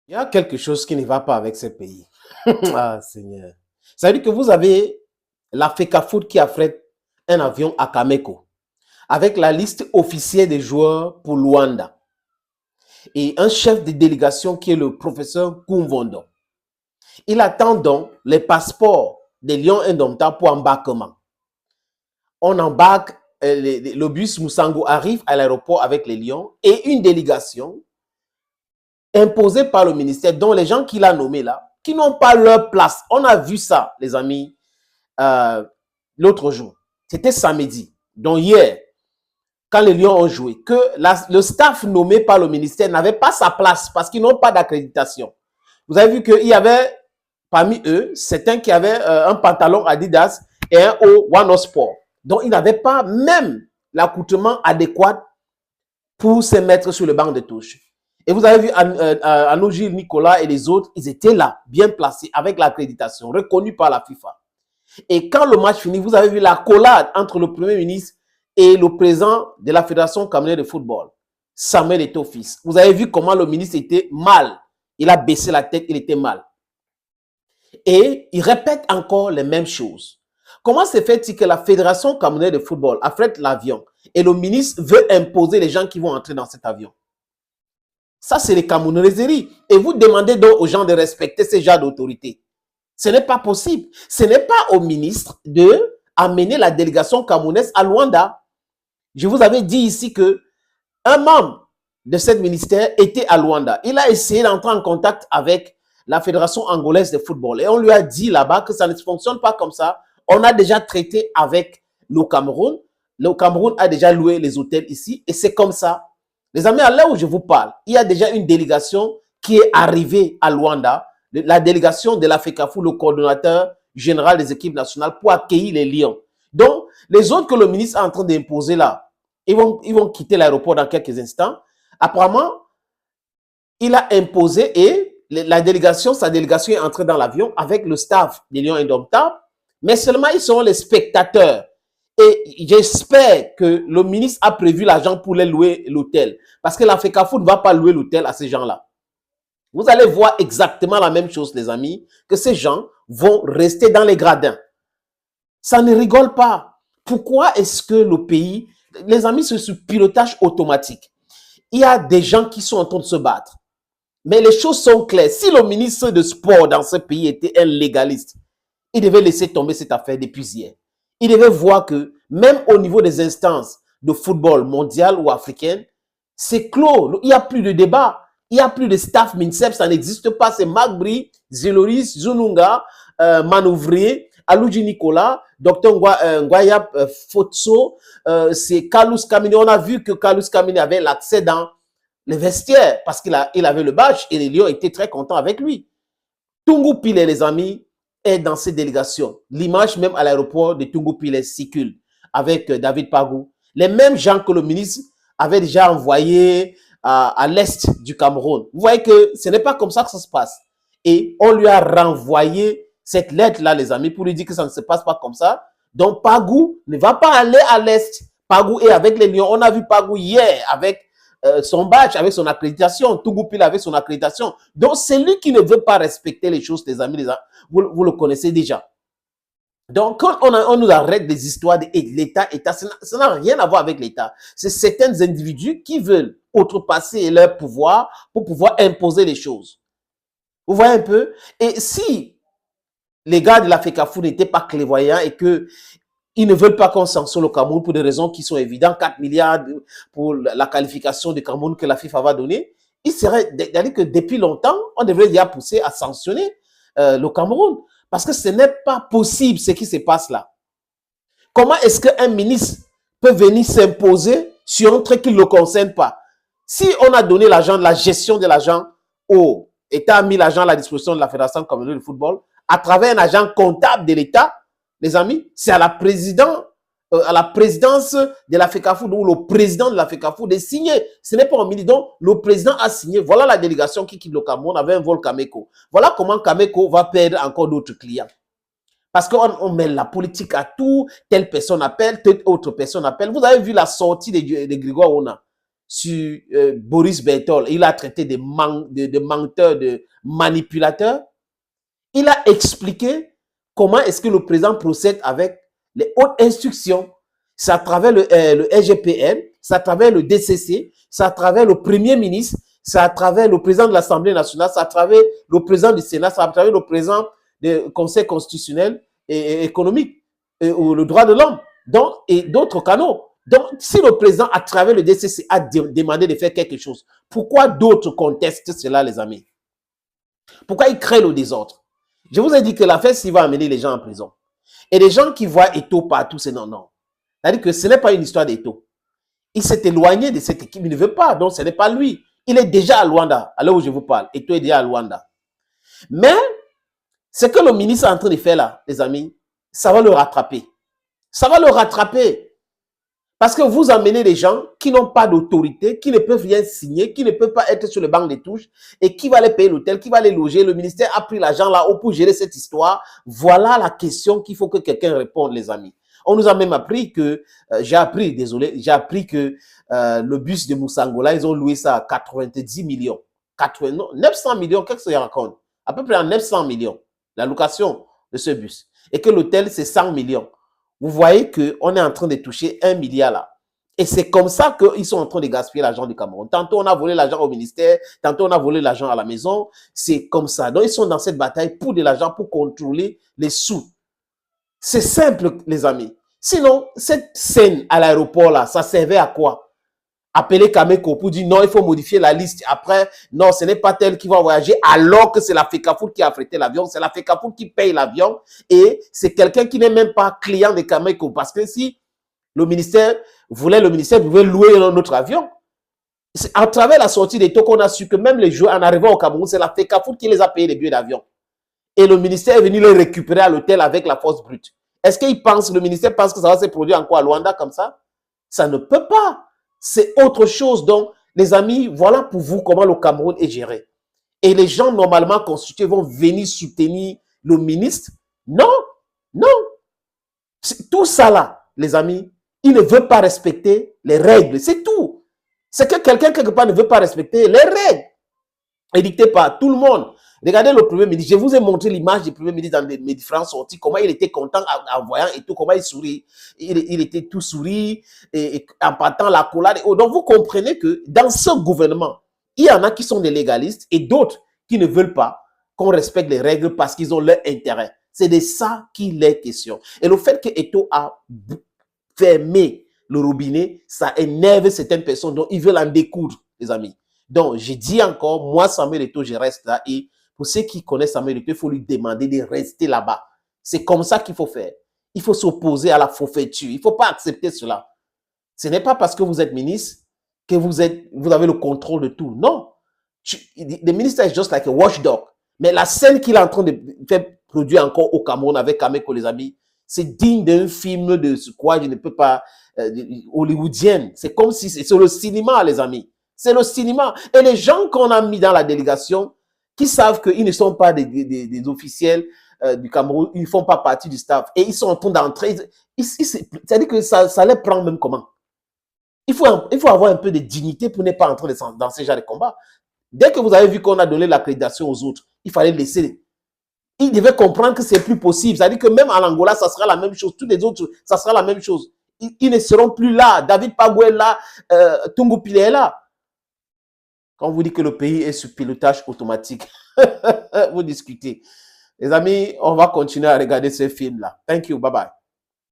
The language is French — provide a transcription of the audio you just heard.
Il y a quelque chose qui ne va pas avec ce pays. Ah, Seigneur. Ça veut dire que vous avez la FECAFOOT qui affrète un avion à Kameko avec la liste officielle des joueurs pour Luanda et un chef de délégation qui est le professeur Kumvondo. Il attend donc les passeports des Lions Indomptables pour embarquement. On embarque, le bus Moussango arrive à l'aéroport avec les Lions et une délégation imposée par le ministère, dont les gens qu'il a nommés là, qui n'ont pas leur place. On a vu ça, les amis, l'autre jour. C'était samedi. Donc hier, quand les Lions ont joué, que le staff nommé par le ministère n'avait pas sa place parce qu'ils n'ont pas d'accréditation. Vous avez vu qu'il y avait parmi eux certains qui avaient un pantalon Adidas et un haut One Sport. Donc ils n'avaient pas même l'accoutrement adéquat pour se mettre sur le banc de touche. Et vous avez vu Anogil, Nicolas et les autres, ils étaient là, bien placés, avec l'accréditation, reconnue par la FIFA. Et quand le match finit, vous avez vu la collade entre le Premier ministre et le président de la Fédération camerounaise de football, Samuel Eto'o-Fils. Vous avez vu comment le ministre était mal. Il a baissé la tête, il était mal. Et il répète encore les mêmes choses. Comment se fait-il que la Fédération camerounaise de football affrète l'avion et le ministre veut imposer les gens qui vont entrer dans cet avion? Ça, c'est les camerounaiseries. Et vous demandez donc aux gens de respecter ces genres d'autorité. Ce n'est pas possible. Ce n'est pas au ministre de amener la délégation camerounaise à Luanda. Je vous avais dit ici que un membre de ce ministère était à Luanda. Il a essayé d'entrer en contact avec la Fédération angolaise de football. Et on lui a dit là-bas que ça ne fonctionne pas comme ça. On a déjà traité avec le Cameroun. Le Cameroun a déjà loué les hôtels ici. Et c'est comme ça. Les amis, à l'heure où je vous parle, il y a déjà une délégation qui est arrivée à Luanda, la délégation de la FECAFOOT, le coordonnateur général des équipes nationales, pour accueillir les Lions. Donc, les autres que le ministre est en train d'imposer là, ils vont quitter l'aéroport dans quelques instants. Apparemment, il a imposé et sa délégation est entrée dans l'avion avec le staff des Lions Indomptables, mais seulement ils seront les spectateurs. Et j'espère que le ministre a prévu l'argent pour les louer l'hôtel. Parce que la FECAFOOT ne va pas louer l'hôtel à ces gens-là. Vous allez voir exactement la même chose, les amis, que ces gens vont rester dans les gradins. Ça ne rigole pas. Pourquoi est-ce que le pays, les amis, c'est sur pilotage automatique. Il y a des gens qui sont en train de se battre. Mais les choses sont claires. Si le ministre de Sport dans ce pays était un légaliste, il devait laisser tomber cette affaire depuis hier. Il devait voir que même au niveau des instances de football mondial ou africain, c'est clos. Il n'y a plus de débat. Il n'y a plus de staff MINSEP, ça n'existe pas. C'est Magbri, Zeloris, Zununga, Manouvrier, Alouji Nicolas, Dr Ngoya Fotso, c'est Kalous Kamini. On a vu que Kalous Kamini avait l'accès dans les vestiaires parce qu'il avait le badge et les Lions étaient très contents avec lui. Tungu Pile, les amis, est dans ces délégations. L'image même à l'aéroport de Tungu Pile circule avec David Pagou. Les mêmes gens que le ministre avait déjà envoyés à l'est du Cameroun. Vous voyez que ce n'est pas comme ça que ça se passe. Et on lui a renvoyé cette lettre-là, les amis, pour lui dire que ça ne se passe pas comme ça. Donc, Pagou ne va pas aller à l'est. Pagou est avec les Lions. On a vu Pagou hier avec son badge, avec son accréditation. Tougupil avec son accréditation. Donc, c'est lui qui ne veut pas respecter les choses, les amis. Vous le connaissez déjà. Donc, quand on nous arrête des histoires de l'État, ça n'a rien à voir avec l'État. C'est certains individus qui veulent outrepasser leur pouvoir pour pouvoir imposer les choses. Vous voyez un peu? Et si les gars de la FECAFOOT n'étaient pas clairvoyants et que ils ne veulent pas qu'on sanctionne le Cameroun pour des raisons qui sont évidentes, 4 milliards pour la qualification du Cameroun que la FIFA va donner, il serait, c'est-à-dire que depuis longtemps, on devrait déjà pousser à sanctionner le Cameroun. Parce que ce n'est pas possible ce qui se passe là. Comment est-ce qu'un ministre peut venir s'imposer sur un truc qui ne le concerne pas? Si on a donné l'argent, la gestion de l'argent au État, a mis l'argent à la disposition de la Fédération camerounaise de football, à travers un agent comptable de l'État, les amis, c'est à la présidence de la FECAFOOT ou le président de la FECAFOOT de signer. Ce n'est pas un ministre. Donc, le président a signé. Voilà la délégation qui quitte le Cameroun avec un vol Cameco. Voilà comment Cameco va perdre encore d'autres clients. Parce qu'on met la politique à tout. Telle personne appelle, telle autre personne appelle. Vous avez vu la sortie de Grégoire Ona. sur Boris Berthold. Il a traité de menteurs, de manipulateurs. Il a expliqué comment est-ce que le président procède avec les hautes instructions. C'est à travers le SGPN, c'est à travers le DCC, c'est à travers le Premier ministre, c'est à travers le président de l'Assemblée nationale, c'est à travers le président du Sénat, c'est à travers le président du Conseil constitutionnel et économique, ou le droit de l'homme, et d'autres canaux. Donc, si le président, à travers le DCC, a demandé de faire quelque chose, pourquoi d'autres contestent cela, les amis? Pourquoi ils créent le désordre? Je vous ai dit que l'affaire s'il va amener les gens en prison. Et les gens qui voient Eto'o partout, c'est non, non. C'est-à-dire que ce n'est pas une histoire d'Eto'o. Il s'est éloigné de cette équipe, il ne veut pas, donc ce n'est pas lui. Il est déjà à Luanda, à l'heure où je vous parle. Eto'o est déjà à Luanda. Mais, ce que le ministre est en train de faire là, les amis, ça va le rattraper. Ça va le rattraper. Parce que vous amenez des gens qui n'ont pas d'autorité, qui ne peuvent rien signer, qui ne peuvent pas être sur le banc des touches, et qui va les payer l'hôtel, qui va les loger. Le ministère a pris l'argent là-haut pour gérer cette histoire. Voilà la question qu'il faut que quelqu'un réponde, les amis. On nous a même appris que, j'ai appris que le bus de Moussangola, ils ont loué ça à 90 millions. 900 millions, qu'est-ce que ça raconte? À peu près à 900 millions, la location de ce bus. Et que l'hôtel, c'est 100 millions. Vous voyez qu'on est en train de toucher 1 milliard là. Et c'est comme ça qu'ils sont en train de gaspiller l'argent du Cameroun. Tantôt, on a volé l'argent au ministère, tantôt, on a volé l'argent à la maison. C'est comme ça. Donc, ils sont dans cette bataille pour de l'argent, pour contrôler les sous. C'est simple, les amis. Sinon, cette scène à l'aéroport là, ça servait à quoi? Appeler Kameko pour dire non, il faut modifier la liste. Après, non, ce n'est pas tel qui va voyager alors que c'est la FECAFOOT qui a affrété l'avion. C'est la FECAFOOT qui paye l'avion et c'est quelqu'un qui n'est même pas client de Kameko. Parce que si le ministère pouvait louer un autre avion. C'est à travers la sortie des taux qu'on a su que même les joueurs en arrivant au Cameroun, c'est la FECAFOOT qui les a payé les billets d'avion. Et le ministère est venu les récupérer à l'hôtel avec la force brute. Est-ce le ministère pense que ça va se produire encore à Luanda comme ça? Ça ne peut pas. C'est autre chose. Donc, les amis, voilà pour vous comment le Cameroun est géré. Et les gens normalement constitués vont venir soutenir le ministre. Non, non. Tout ça là, les amis, il ne veut pas respecter les règles. C'est tout. C'est que quelqu'un quelque part ne veut pas respecter les règles édictées par tout le monde. Regardez le Premier ministre. Je vous ai montré l'image du Premier ministre dans mes différentes sorties, comment il était content en voyant et tout, comment il sourit. Il était tout souri et en partant la collade. Donc, vous comprenez que dans ce gouvernement, il y en a qui sont des légalistes et d'autres qui ne veulent pas qu'on respecte les règles parce qu'ils ont leur intérêt. C'est de ça qu'il est question. Et le fait que Eto'o a fermé le robinet, ça énerve certaines personnes dont ils veulent en découdre, les amis. Donc, j'ai dit encore, moi, Samuel Eto'o, je reste là et pour ceux qui connaissent Samuel Eto'o, il faut lui demander de rester là-bas. C'est comme ça qu'il faut faire. Il faut s'opposer à la forfaiture. Il ne faut pas accepter cela. Ce n'est pas parce que vous êtes ministre que vous avez le contrôle de tout. Non. Le ministre est juste like a watchdog. Mais la scène qu'il est en train de faire produire encore au Cameroun avec Kameko, les amis, c'est digne d'un film de ce quoi je ne peux pas, hollywoodienne. C'est comme si c'est le cinéma, les amis. C'est le cinéma. Et les gens qu'on a mis dans la délégation, qui savent qu'ils ne sont pas des officiels du Cameroun, ils ne font pas partie du staff. Et ils sont en train d'entrer. C'est-à-dire que ça les prend même comment? Il faut avoir un peu de dignité pour ne pas entrer dans ce genre de combat. Dès que vous avez vu qu'on a donné l'accréditation aux autres, il fallait laisser. Ils devaient comprendre que c'est plus possible. C'est-à-dire que même en Angola, ça sera la même chose. Tous les autres, ça sera la même chose. Ils ne seront plus là. David Pagoué est là. Tungu Pile est là. Quand on vous dit que le pays est sous pilotage automatique, vous discutez. Les amis, on va continuer à regarder ce film-là. Thank you. Bye-bye.